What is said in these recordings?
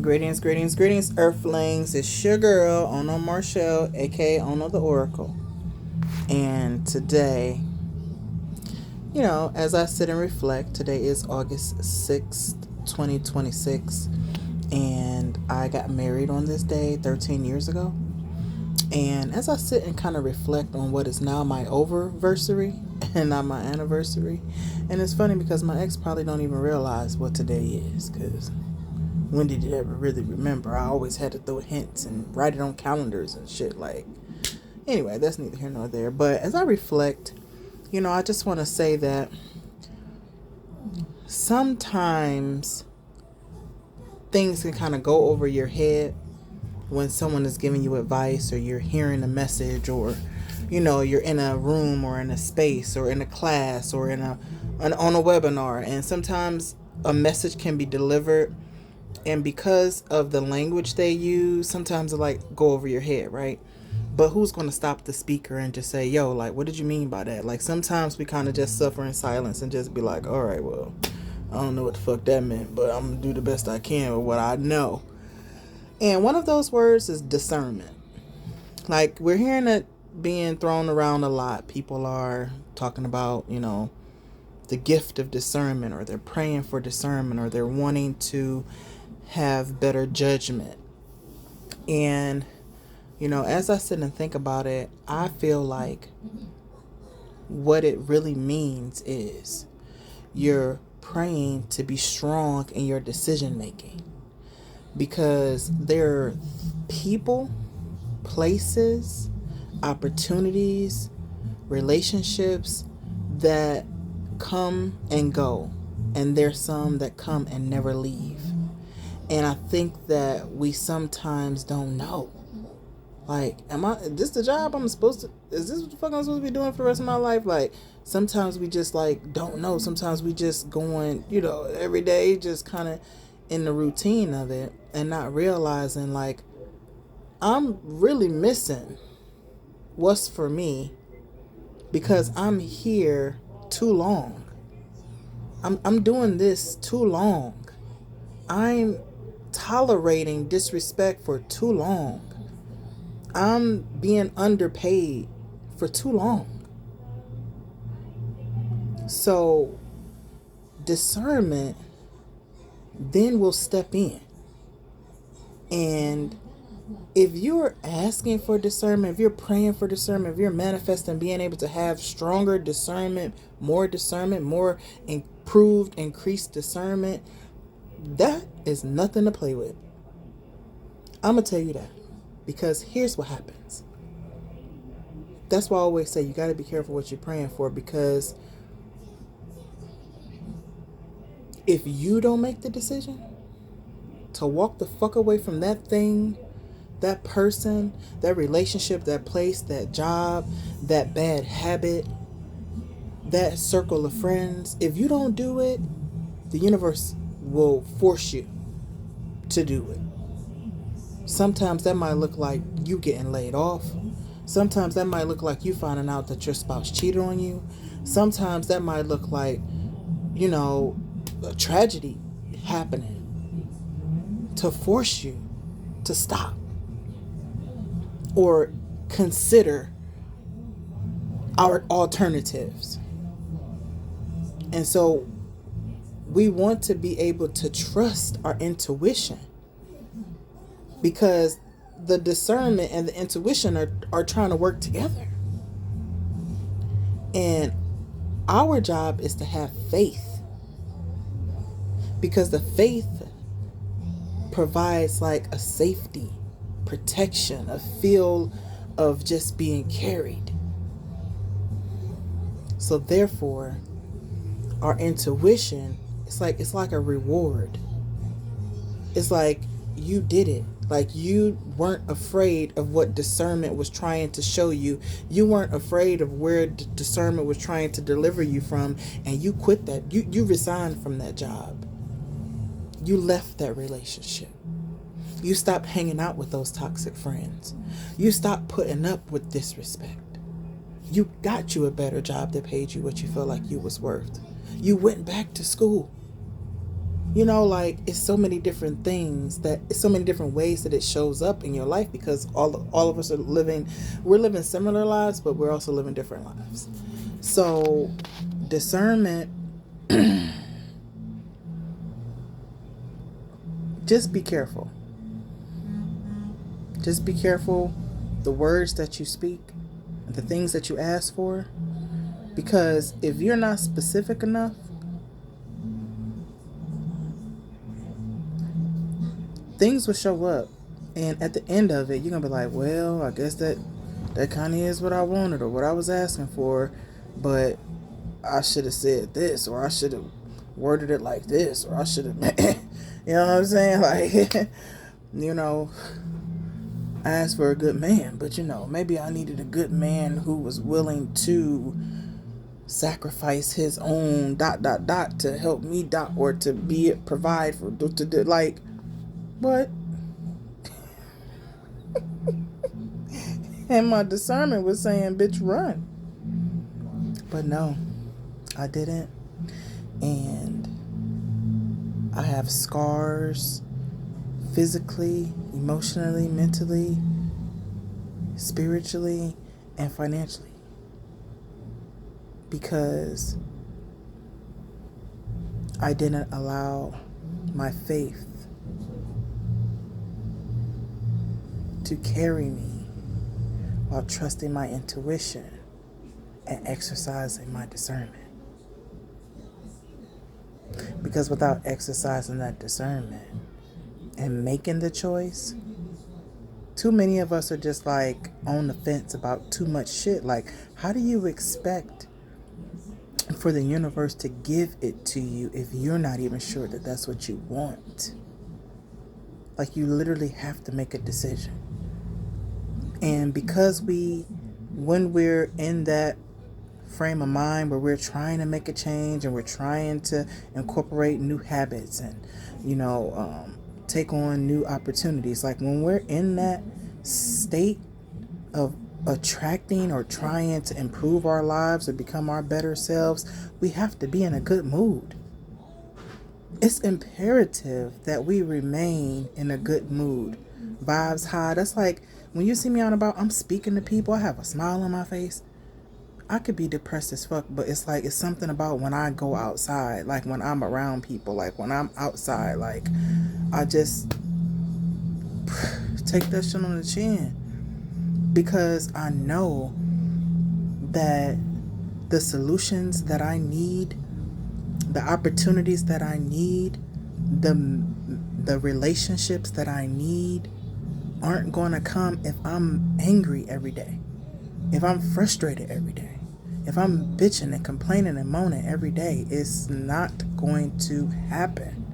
Greetings, greetings, greetings, Earthlings. It's your girl, Ono Marshall, aka Ono the Oracle. And today, as I sit and reflect, today is August 6th, 2026. And I got married on this day 13 years ago. And as I sit and kind of reflect on what is now my overversary and not my anniversary, and it's funny because my ex probably don't even realize what today is, because when did you ever really remember? I always had to throw hints and write it on calendars and shit. Anyway, that's neither here nor there. But as I reflect, I just want to say that sometimes things can kind of go over your head when someone is giving you advice, or you're hearing a message, or you're in a room or in a space or in a class or on a webinar, and sometimes a message can be delivered, and because of the language they use, sometimes it go over your head, right? But who's going to stop the speaker and just say, yo, what did you mean by that? Sometimes we kind of just suffer in silence and just be like, all right, well, I don't know what the fuck that meant, but I'm going to do the best I can with what I know. And one of those words is discernment. We're hearing it being thrown around a lot. People are talking about, the gift of discernment, or they're praying for discernment, or they're wanting to have better judgment. And, as I sit and think about it, I feel like what it really means is you're praying to be strong in your decision making. Because there are people, places, opportunities, relationships that come and go. And there's some that come and never leave. And I think that we sometimes don't know. Is this the job is this what the fuck I'm supposed to be doing for the rest of my life? Sometimes we just don't know. Sometimes we just going, every day just kind of in the routine of it, and not realizing I'm really missing what's for me, because I'm here too long. I'm doing this too long. I'm tolerating disrespect for too long. I'm being underpaid for too long. So discernment then will step in. And if you're asking for discernment, if you're praying for discernment, if you're manifesting being able to have stronger discernment, more improved, increased discernment, that is nothing to play with. I'm going to tell you that. Because here's what happens. That's why I always say you got to be careful what you're praying for, because if you don't make the decision to walk the fuck away from that thing, that person, that relationship, that place, that job, that bad habit, that circle of friends, if you don't do it, the universe will force you to do it. Sometimes that might look like you getting laid off. Sometimes that might look like you finding out that your spouse cheated on you. Sometimes that might look like, a tragedy happening to force you to stop or consider our alternatives. And so we want to be able to trust our intuition, because the discernment and the intuition are trying to work together. And our job is to have faith, because the faith provides a safety, protection, a feel of just being carried. So therefore, our intuition, it's like a reward. It's like you did it. You weren't afraid of what discernment was trying to show you. You weren't afraid of where discernment was trying to deliver you from, and you quit that. You resigned from that job. You left that relationship. You stopped hanging out with those toxic friends. You stopped putting up with disrespect. You got you a better job that paid you what you felt like you was worth. You went back to school. Like, it's so many different things, that it's so many different ways that it shows up in your life, because all of us we're living similar lives, but we're also living different lives. So discernment, just be careful. Just be careful the words that you speak, the things that you ask for, because if you're not specific enough, things will show up, and at the end of it, you're gonna be like, well, I guess that kind of is what I wanted or what I was asking for, but I should have said this, or I should have worded it like this, or I should have, you know what I'm saying? Like, I asked for a good man, but maybe I needed a good man who was willing to sacrifice his own ... to help me ... or to provide for like, what? And my discernment was saying, bitch, run. But no, I didn't. And I have scars physically, emotionally, mentally, spiritually, and financially, because I didn't allow my faith to carry me while trusting my intuition and exercising my discernment. Because without exercising that discernment and making the choice, too many of us are just like on the fence about too much shit. Like, how do you expect for the universe to give it to you if you're not even sure that that's what you want? Like, you literally have to make a decision. And because when we're in that frame of mind where we're trying to make a change and we're trying to incorporate new habits and take on new opportunities, like when we're in that state of attracting or trying to improve our lives or become our better selves, we have to be in a good mood. It's imperative that we remain in a good mood, vibes high. That's like when you see me out and about, I'm speaking to people, I have a smile on my face. I could be depressed as fuck, but it's like, it's something about when I go outside, like when I'm around people, like when I'm outside, like I just take that shit on the chin, because I know that the solutions that I need, the opportunities that I need, the relationships that I need aren't going to come if I'm angry every day, if I'm frustrated every day. If I'm bitching and complaining and moaning every day, it's not going to happen.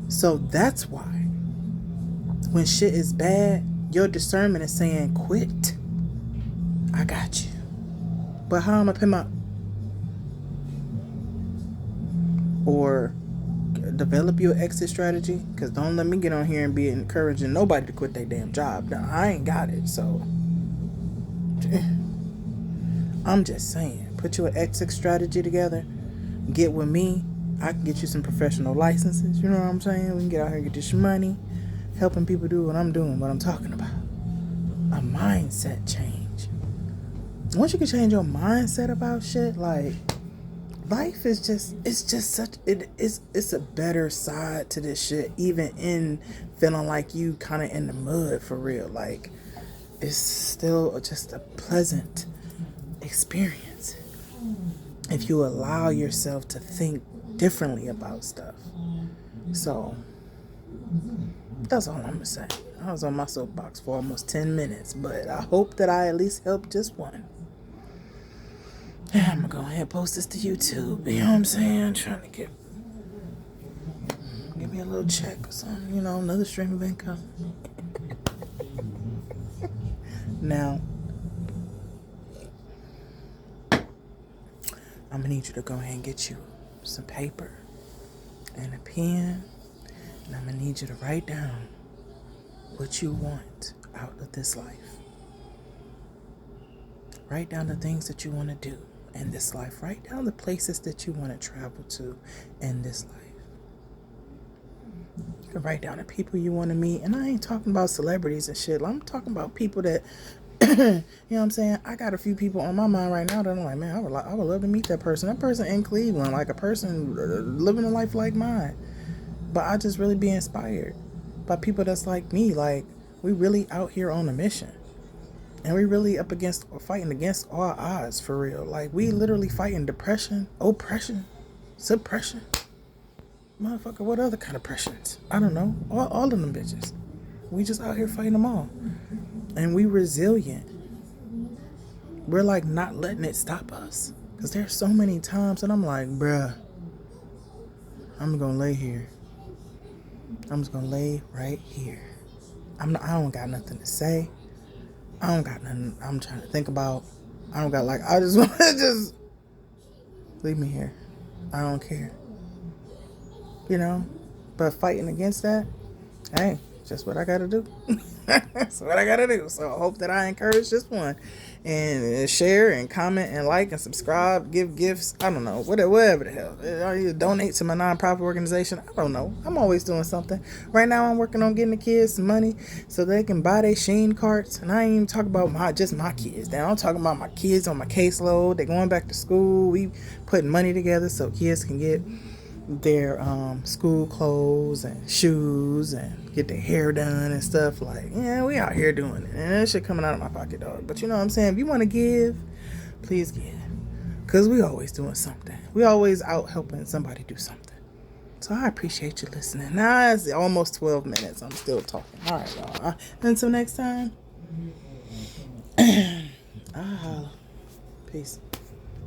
So that's why when shit is bad, your discernment is saying, quit. I got you. But how am I pay my... Or develop your exit strategy, because don't let me get on here and be encouraging nobody to quit their damn job. Now, I ain't got it, so I'm just saying, put your exit strategy together. Get with me. I can get you some professional licenses. You know what I'm saying? We can get out here and get this money, helping people do what I'm doing, what I'm talking about. A mindset change. Once you can change your mindset about shit, like, life is just, it's a better side to this shit, even in feeling like you kind of in the mud for real. Like, it's still just a pleasant experience if you allow yourself to think differently about stuff. So that's all I'm gonna say. I was on my soapbox for almost 10 minutes, but I hope that I at least helped just one. Yeah, I'm gonna go ahead and post this to YouTube. You know what I'm saying? Trying to give me a little check or something, another stream of income. Now, I'm gonna need you to go ahead and get you some paper and a pen, and I'm gonna need you to write down what you want out of this life. Write down the things that you want to do, in this life. Write down the places that you want to travel to in this life. You can write down the people you want to meet. And I ain't talking about celebrities and shit. I'm talking about people that, you know what I'm saying? I got a few people on my mind right now that I'm like, man, I would love to meet that person. That person in Cleveland, like a person living a life like mine. But I just really be inspired by people that's like me. Like, we really out here on a mission. And we really up against, or fighting against all odds, for real. Like, we literally fighting depression, oppression, suppression. Motherfucker, what other kind of pressures? I don't know. All of them bitches. We just out here fighting them all. And we resilient. We're like not letting it stop us. Because there's so many times that I'm like, bruh, I'm going to lay here. I'm just going to lay right here. I don't got nothing to say. I don't got nothing I'm trying to think about. I don't got I just want to just leave me here. I don't care. You know? But fighting against that, hey, just what I got to do. That's what I got to do. So I hope that I encourage this one. And share and comment and like and subscribe. Give gifts. I don't know. Whatever the hell. You donate to my nonprofit organization. I don't know. I'm always doing something. Right now I'm working on getting the kids some money so they can buy their Sheen carts. And I ain't even talking about just my kids. Now I'm talking about my kids on my caseload. They're going back to school. We putting money together so kids can get their school clothes and shoes and get their hair done and stuff. Like, yeah, we out here doing it, and that shit coming out of my pocket, dog. But you know what I'm saying? If you want to give, please give, because we always doing something. We always out helping somebody do something. So I appreciate you listening. Now it's almost 12 minutes. I'm still talking. All right, y'all. Until next time. Peace.